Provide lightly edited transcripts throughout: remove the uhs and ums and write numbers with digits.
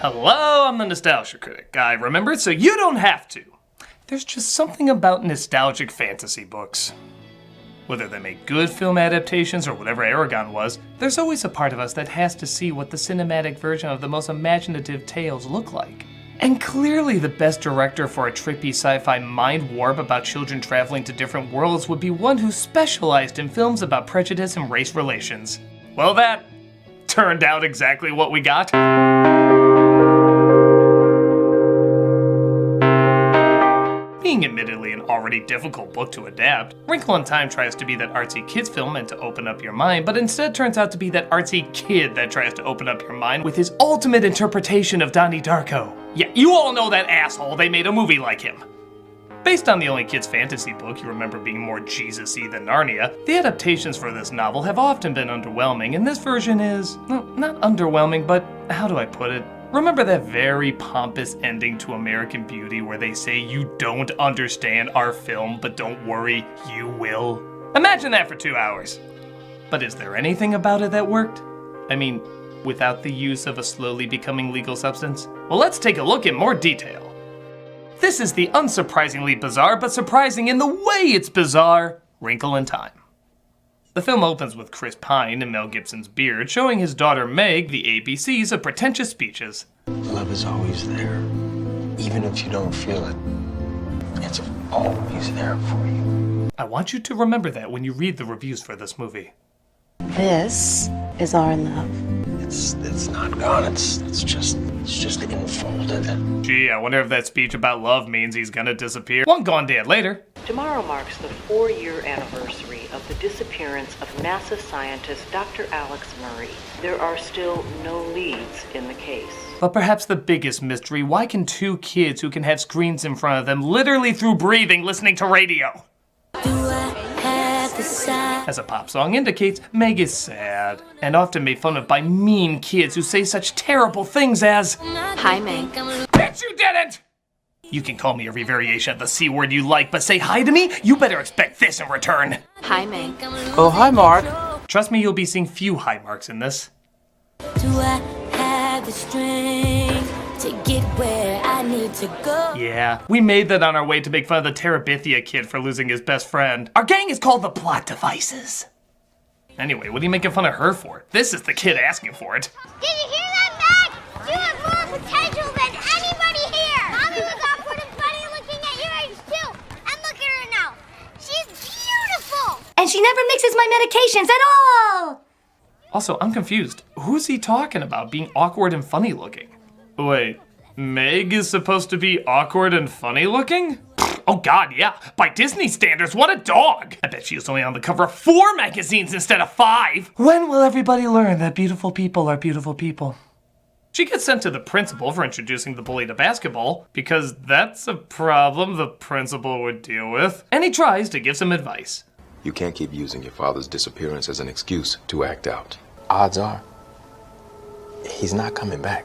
Hello, I'm the Nostalgia Critic. I remember it so you don't have to. There's just something about nostalgic fantasy books. Whether they make good film adaptations or whatever Aragon was, there's always a part of us that has to see what the cinematic version of the most imaginative tales look like. And clearly the best director for a trippy sci-fi mind warp about children traveling to different worlds would be one who specialized in films about prejudice and race relations. Well, that turned out exactly what we got. Being admittedly an already difficult book to adapt, Wrinkle in Time tries to be that artsy kids film meant to open up your mind, but instead turns out to be that artsy kid that tries to open up your mind with his ultimate interpretation of Donnie Darko. Yeah, you all know that asshole, they made a movie like him. Based on the only kids' fantasy book you remember being more Jesus-y than Narnia, the adaptations for this novel have often been underwhelming, and this version is, well, not underwhelming, but how do I put it? Remember that very pompous ending to American Beauty where they say you don't understand our film, but don't worry, you will? Imagine that for 2 hours. But is there anything about it that worked? I mean, without the use of a slowly becoming legal substance? Well, let's take a look in more detail. This is the unsurprisingly bizarre, but surprising in the way it's bizarre, Wrinkle in Time. The film opens with Chris Pine in Mel Gibson's beard showing his daughter Meg the ABCs of pretentious speeches. Love is always there, even if you don't feel it. It's always there for you. I want you to remember that when you read the reviews for this movie. This is our love. It's not gone. It's just enfolded. Gee, I wonder if that speech about love means he's gonna disappear. One gone dead later. Tomorrow marks the 4-year anniversary of the disappearance of NASA scientist Dr. Alex Murray. There are still no leads in the case. But perhaps the biggest mystery, why can two kids who can have screens in front of them literally through breathing listening to radio? As a pop song indicates, Meg is sad, and often made fun of by mean kids who say such terrible things as, Hi, Meg. Bitch, you didn't! You can call me every variation of the C word you like, but say hi to me, you better expect this in return. Hi, Meg. Oh, hi, Mark. Trust me, you'll be seeing few high marks in this. Do I have the strength to get where I need to go? Yeah, we made that on our way to make fun of the Terabithia kid for losing his best friend. Our gang is called the Plot Devices. Anyway, what are you making fun of her for? This is the kid asking for it. Did you hear that, Meg? You have more potential than anybody here. Mommy was awkward and funny looking at your age, too. And look at her now. She's beautiful. And she never mixes my medications at all! Also, I'm confused. Who's he talking about being awkward and funny looking? Wait, Meg is supposed to be awkward and funny looking? Oh god, yeah. By Disney standards, what a dog! I bet she was only on the cover of 4 magazines instead of 5. When will everybody learn that beautiful people are beautiful people? She gets sent to the principal for introducing the bully to basketball, because that's a problem the principal would deal with. And he tries to give some advice. You can't keep using your father's disappearance as an excuse to act out. Odds are, he's not coming back.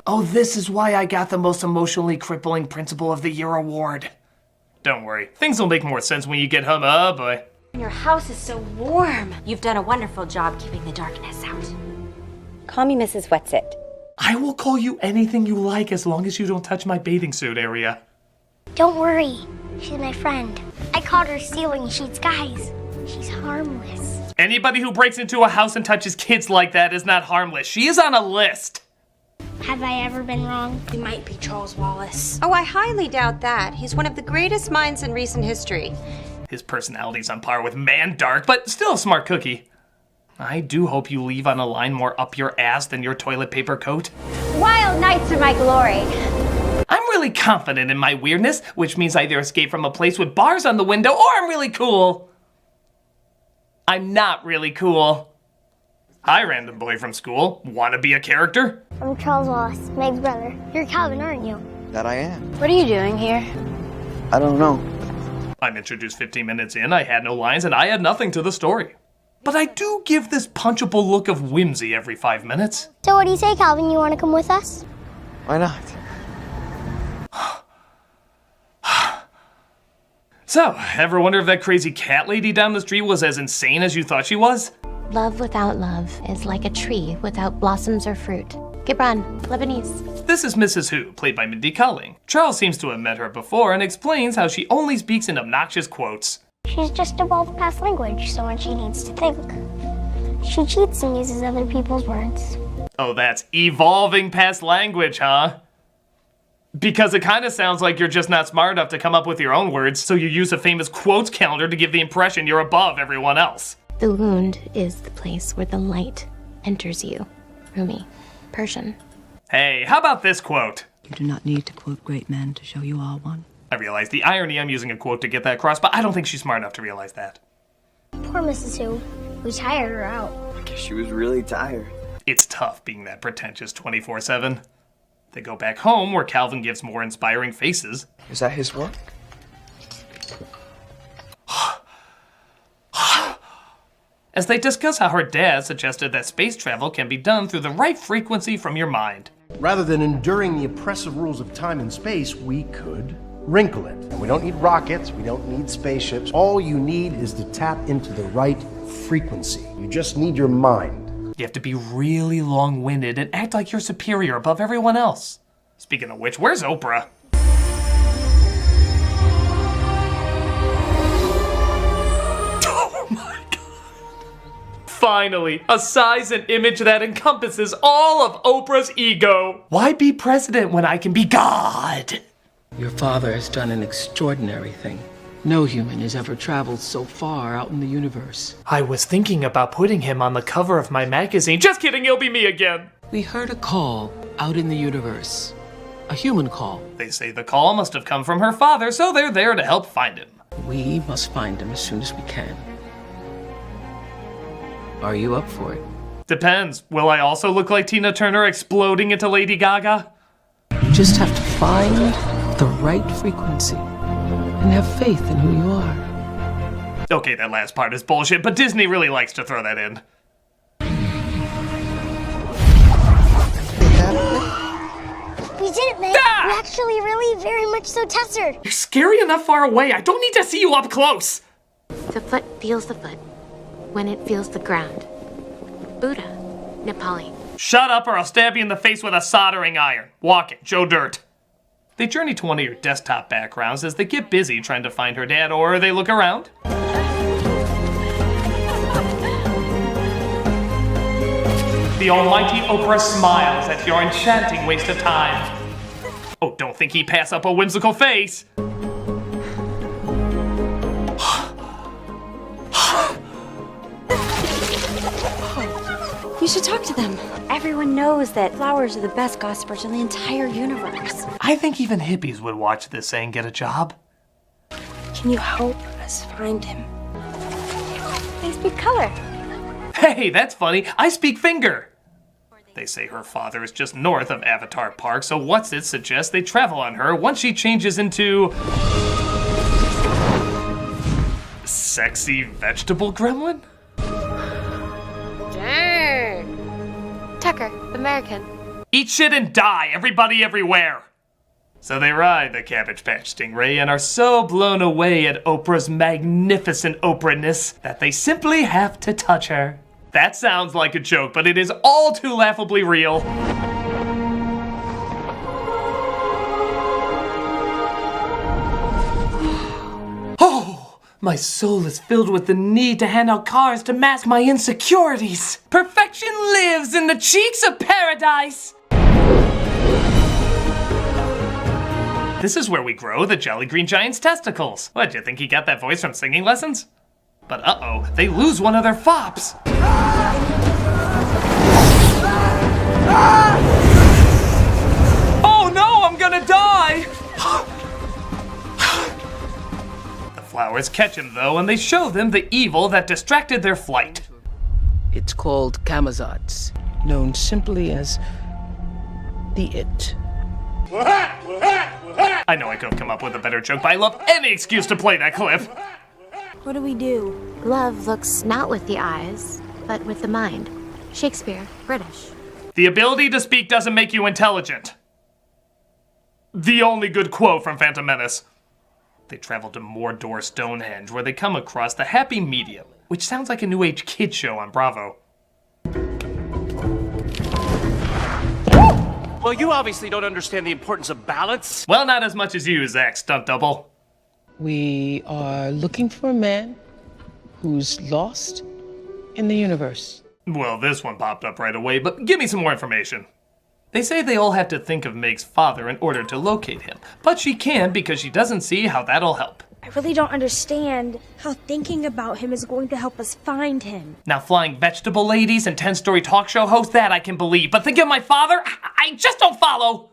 Oh, this is why I got the most emotionally crippling Principal of the Year award. Don't worry, things will make more sense when you get home, boy. Your house is so warm. You've done a wonderful job keeping the darkness out. Call me Mrs. Wetsit. I will call you anything you like as long as you don't touch my bathing suit area. Don't worry. She's my friend. I called her Ceiling Sheets. Guys, she's harmless. Anybody who breaks into a house and touches kids like that is not harmless. She is on a list. Have I ever been wrong? You might be Charles Wallace. Oh, I highly doubt that. He's one of the greatest minds in recent history. His personality's on par with Mandark, but still a smart cookie. I do hope you leave on a line more up your ass than your toilet paper coat. Wild nights are my glory. I'm really confident in my weirdness, which means I either escape from a place with bars on the window or I'm really cool. I'm not really cool. Hi, random boy from school. Wanna be a character? I'm Charles Wallace, Meg's brother. You're Calvin, aren't you? That I am. What are you doing here? I don't know. I'm introduced 15 minutes in, I had no lines, and I had nothing to the story. But I do give this punchable look of whimsy every 5 minutes. So what do you say, Calvin? You want to come with us? Why not? So, ever wonder if that crazy cat lady down the street was as insane as you thought she was? Love without love is like a tree without blossoms or fruit. Gibran, Lebanese. This is Mrs. Who, played by Mindy Kaling. Charles seems to have met her before and explains how she only speaks in obnoxious quotes. She's just evolved past language, so when she needs to think, she cheats and uses other people's words. Oh, that's evolving past language, huh? Because it kind of sounds like you're just not smart enough to come up with your own words, so you use a famous quotes calendar to give the impression you're above everyone else. The wound is the place where the light enters you. Rumi, Persian. Hey, how about this quote? You do not need to quote great men to show you are one. I realize the irony I'm using a quote to get that across, but I don't think she's smart enough to realize that. Poor Mrs. Who. We tired her out. I guess she was really tired. It's tough being that pretentious 24/7. They go back home where Calvin gives more inspiring faces. Is that his work? As they discuss how her dad suggested that space travel can be done through the right frequency from your mind. Rather than enduring the oppressive rules of time and space, we could wrinkle it. And we don't need rockets, we don't need spaceships. All you need is to tap into the right frequency. You just need your mind. You have to be really long-winded and act like you're superior above everyone else. Speaking of which, where's Oprah? Oh my god. Finally, a size and image that encompasses all of Oprah's ego. Why be president when I can be God? Your father has done an extraordinary thing. No human has ever traveled so far out in the universe. I was thinking about putting him on the cover of my magazine. Just kidding, he'll be me again. We heard a call out in the universe. A human call. They say the call must have come from her father, so they're there to help find him. We must find him as soon as we can. Are you up for it? Depends. Will I also look like Tina Turner exploding into Lady Gaga? You just have to find the right frequency. And have faith in who you are. Okay, that last part is bullshit, but Disney really likes to throw that in. We did it, man. Ah! We actually really very much so tested. You're scary enough far away. I don't need to see you up close. The foot feels the foot when it feels the ground. Buddha, Nepali. Shut up or I'll stab you in the face with a soldering iron. Walk it, Joe Dirt. They journey to one of your desktop backgrounds as they get busy trying to find her dad, or they look around. The almighty Oprah smiles at your enchanting waste of time. Oh, don't think he'd pass up a whimsical face. You should talk to them. Everyone knows that flowers are the best gossipers in the entire universe. I think even hippies would watch this and get a job. Can you help us find him? They speak color. Hey, that's funny. I speak finger. They say her father is just north of Avatar Park, so what's it suggests they travel on her once she changes into... sexy vegetable gremlin? Tucker, American. Eat shit and die, everybody everywhere. So they ride the Cabbage Patch Stingray and are so blown away at Oprah's magnificent Oprahness that they simply have to touch her. That sounds like a joke, but it is all too laughably real. Oh! My soul is filled with the need to hand out cards to mask my insecurities. Perfection lives in the cheeks of paradise. This is where we grow the Jolly Green Giant's testicles. What, do you think he got that voice from singing lessons? But uh-oh, they lose one of their fops. Oh no, I'm gonna die! Flowers catch him, though, and they show them the evil that distracted their flight. It's called Camazotz, known simply as the It. I know I could have come up with a better joke, but I love any excuse to play that clip. What do we do? Love looks not with the eyes, but with the mind. Shakespeare, British. The ability to speak doesn't make you intelligent. The only good quote from Phantom Menace. They travel to Mordor Stonehenge, where they come across the Happy Medium, which sounds like a New Age kid show on Bravo. Well, you obviously don't understand the importance of balance. Well, not as much as you, Zach, stunt double. We are looking for a man who's lost in the universe. Well, this one popped up right away, but give me some more information. They say they all have to think of Meg's father in order to locate him, but she can't because she doesn't see how that'll help. I really don't understand how thinking about him is going to help us find him. Now, flying vegetable ladies and 10-story talk show hosts, that I can believe, but think of my father? I just don't follow!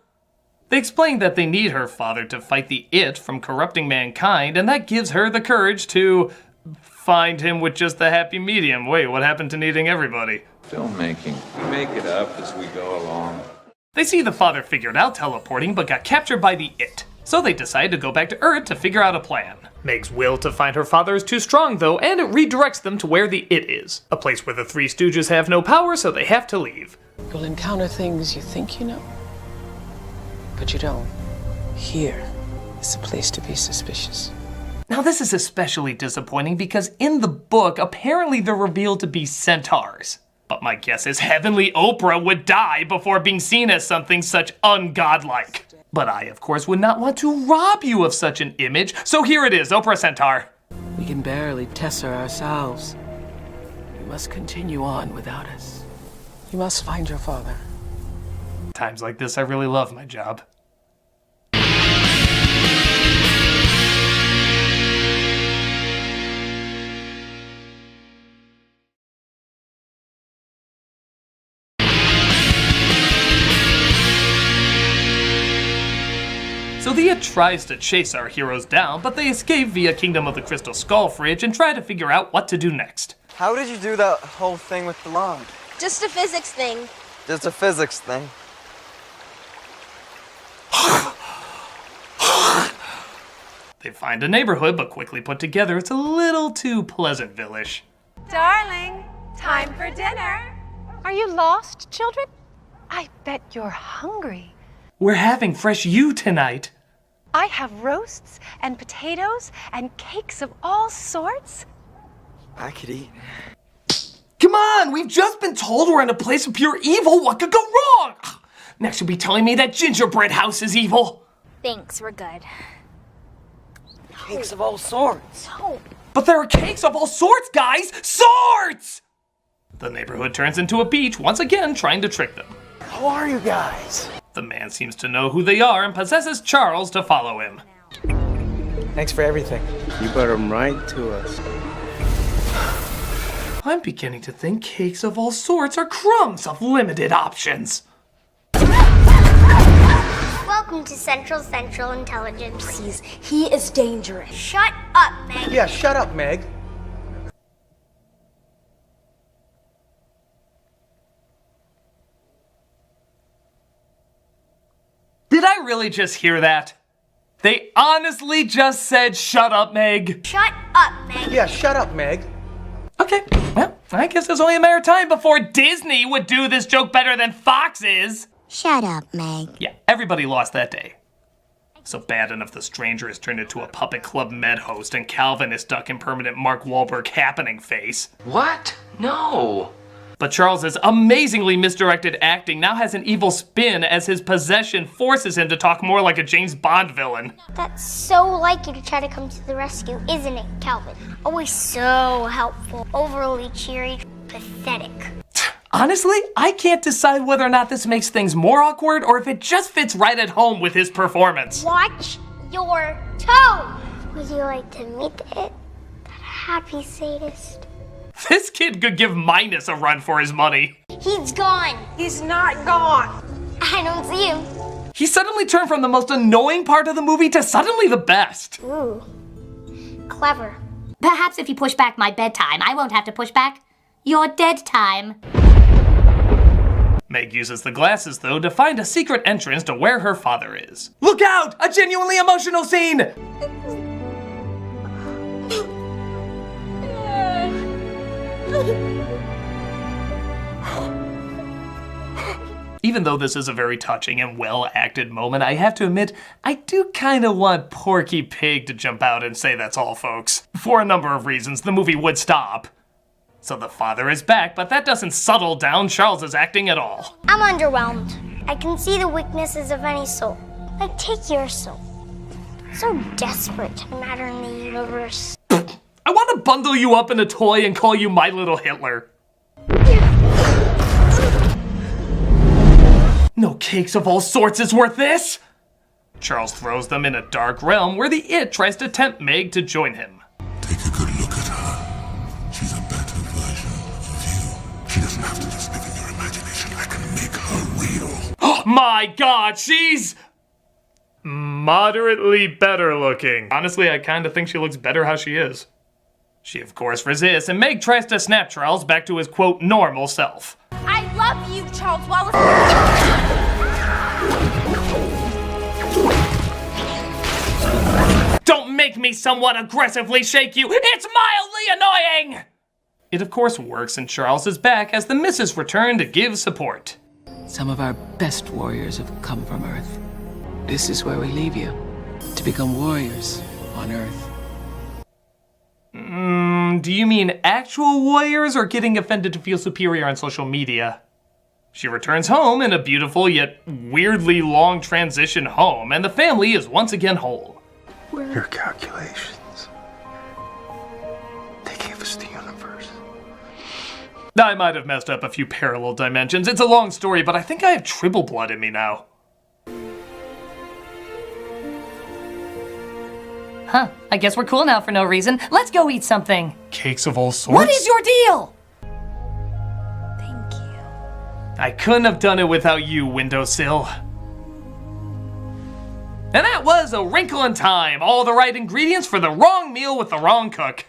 They explain that they need her father to fight the It from corrupting mankind, and that gives her the courage to find him with just the happy medium. Wait, what happened to needing everybody? Filmmaking. We make it up as we go along. They see the father figured out teleporting, but got captured by the It. So they decide to go back to Earth to figure out a plan. Meg's will to find her father is too strong, though, and it redirects them to where the It is. A place where the Three Stooges have no power, so they have to leave. You'll encounter things you think you know, but you don't. Here is a place to be suspicious. Now this is especially disappointing because in the book, apparently they're revealed to be centaurs. But my guess is Heavenly Oprah would die before being seen as something such ungodlike. But I, of course, would not want to rob you of such an image, so here it is, Oprah Centaur. We can barely tesser ourselves. You must continue on without us. You must find your father. Times like this, I really love my job. So the It tries to chase our heroes down, but they escape via Kingdom of the Crystal Skull fridge and try to figure out what to do next. How did you do that whole thing with the log? Just a physics thing. Just a physics thing. They find a neighborhood, but quickly put together it's a little too Pleasantville-ish. Darling, time for dinner. Are you lost, children? I bet you're hungry. We're having fresh you tonight. I have roasts and potatoes and cakes of all sorts. I could eat. Come on, we've just been told we're in a place of pure evil. What could go wrong? Next you'll be telling me that gingerbread house is evil. Thanks, we're good. Cakes of all sorts. No. But there are cakes of all sorts, guys! Sorts! The neighborhood turns into a beach, once again trying to trick them. How are you guys? The man seems to know who they are and possesses Charles to follow him. Thanks for everything. You brought him right to us. I'm beginning to think cakes of all sorts are crumbs of limited options. Welcome to Central Intelligence. Please, he is dangerous. Shut up, Meg. Yeah, shut up, Meg. Did I really just hear that? They honestly just said, shut up, Meg. Shut up, Meg. Yeah, shut up, Meg. Okay, well, I guess there's only a matter of time before Disney would do this joke better than Fox is. Shut up, Meg. Yeah, everybody lost that day. So bad enough the stranger is turned into a Puppet Club Med host and Calvin is stuck in permanent Mark Wahlberg happening face. What? No. But Charles's amazingly misdirected acting now has an evil spin as his possession forces him to talk more like a James Bond villain. That's so like you to try to come to the rescue, isn't it, Calvin? Always so helpful, overly cheery, pathetic. Honestly, I can't decide whether or not this makes things more awkward or if it just fits right at home with his performance. Watch your tone! Would you like to meet it? That happy sadist. This kid could give Minus a run for his money. He's gone. He's not gone. I don't see him. He suddenly turned from the most annoying part of the movie to suddenly the best. Ooh, clever. Perhaps if you push back my bedtime, I won't have to push back your dead time. Meg uses the glasses, though, to find a secret entrance to where her father is. Look out! A genuinely emotional scene! even though this is a very touching and well-acted moment, I have to admit, I do kinda want Porky Pig to jump out and say that's all, folks. For a number of reasons, the movie would stop. So the father is back, but that doesn't settle down Charles's acting at all. I'm underwhelmed. I can see the weaknesses of any soul. Like, take your soul. So desperate to matter in the universe. I want to bundle you up in a toy and call you my little Hitler. No cakes of all sorts is worth this! Charles throws them in a dark realm where the It tries to tempt Meg to join him. Take a good look at her. She's a better version of you. She doesn't have to just live in your imagination. I can make her real. Oh my god, she's moderately better looking. Honestly, I kinda think she looks better how she is. She of course resists, and Meg tries to snap Charles back to his quote normal self. I love you, Charles Wallace. Don't make me somewhat aggressively shake you! It's mildly annoying! It of course works, and Charles is back as the missus return to give support. Some of our best warriors have come from Earth. This is where we leave you, to become warriors on Earth. Do you mean actual warriors or getting offended to feel superior on social media? She returns home in a beautiful yet weirdly long transition home, and the family is once again whole. Your calculations. They gave us the universe. I might have messed up a few parallel dimensions. It's a long story, but I think I have triple blood in me now. Huh, I guess we're cool now for no reason. Let's go eat something. Cakes of all sorts? What is your deal? I couldn't have done it without you, windowsill. And that was A Wrinkle in Time. All the right ingredients for the wrong meal with the wrong cook.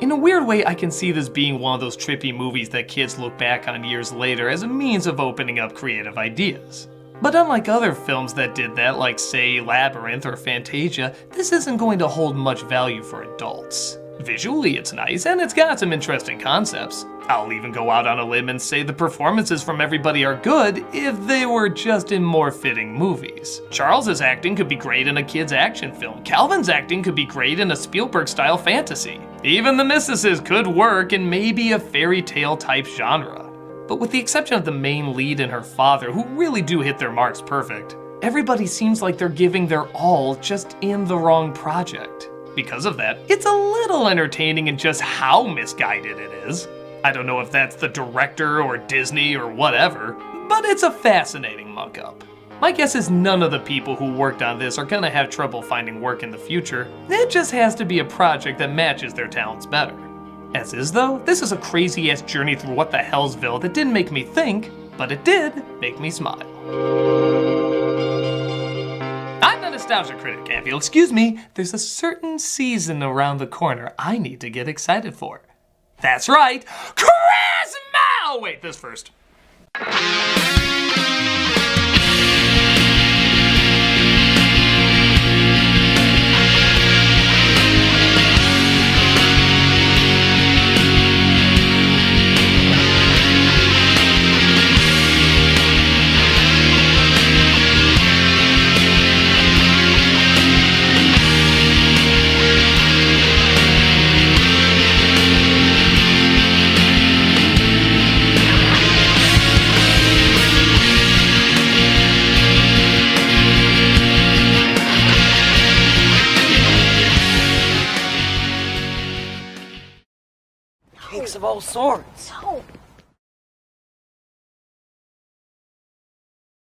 In a weird way, I can see this being one of those trippy movies that kids look back on years later as a means of opening up creative ideas. But unlike other films that did that, like say Labyrinth or Fantasia, this isn't going to hold much value for adults. Visually it's nice, and it's got some interesting concepts. I'll even go out on a limb and say the performances from everybody are good if they were just in more fitting movies. Charles's acting could be great in a kid's action film. Calvin's acting could be great in a Spielberg-style fantasy. Even the missuses could work in maybe a fairy tale type genre. But with the exception of the main lead and her father, who really do hit their marks perfect, everybody seems like they're giving their all just in the wrong project. Because of that, it's a little entertaining in just how misguided it is. I don't know if that's the director or Disney or whatever, but it's a fascinating muck-up. My guess is none of the people who worked on this are gonna have trouble finding work in the future. It just has to be a project that matches their talents better. As is though, this is a crazy-ass journey through what the hellsville that didn't make me think, but it did make me smile. I'm the Nostalgia Critic, and if you'll excuse me, there's a certain season around the corner I need to get excited for. That's right, Christmas! Wait, this first. Cakes of all sorts. No,